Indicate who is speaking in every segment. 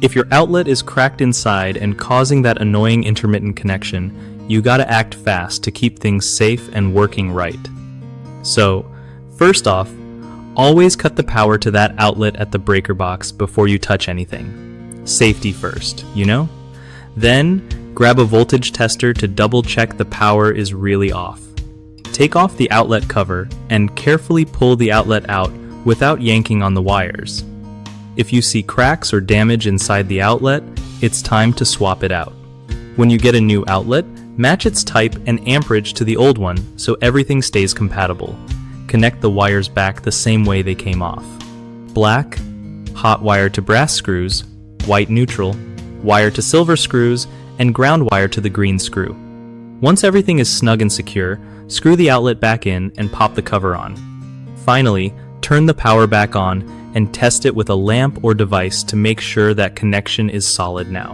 Speaker 1: If your outlet is cracked inside and causing that annoying intermittent connection, you gotta act fast to keep things safe and working right. So, first off, always cut the power to that outlet at the breaker box before you touch anything. Safety first, you know? Then, grab a voltage tester to double check the power is really off. Take off the outlet cover and carefully pull the outlet out without yanking on the wires. If you see cracks or damage inside the outlet, it's time to swap it out. When you get a new outlet, match its type and amperage to the old one so everything stays compatible. Connect the wires back the same way they came off. Black, hot wire to brass screws, white neutral, wire to silver screws, and ground wire to the green screw. Once everything is snug and secure, screw the outlet back in and pop the cover on. Finally, turn the power back on and test it with a lamp or device to make sure that connection is solid now.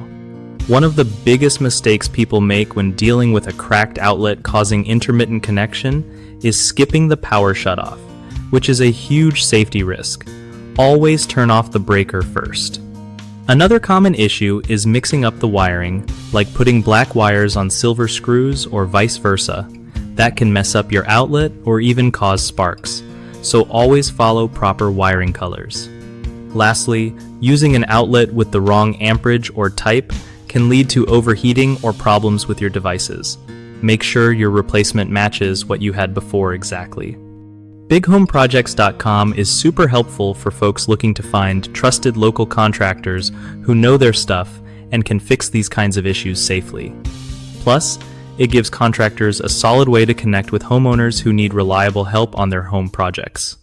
Speaker 1: One of the biggest mistakes people make when dealing with a cracked outlet causing intermittent connection is skipping the power shutoff, which is a huge safety risk. Always turn off the breaker first. Another common issue is mixing up the wiring, like putting black wires on silver screws or vice versa. That can mess up your outlet or even cause sparks, so always follow proper wiring colors. Lastly, using an outlet with the wrong amperage or type can lead to overheating or problems with your devices. Make sure your replacement matches what you had before exactly. BigHomeProjects.com is super helpful for folks looking to find trusted local contractors who know their stuff and can fix these kinds of issues safely. Plus, it gives contractors a solid way to connect with homeowners who need reliable help on their home projects.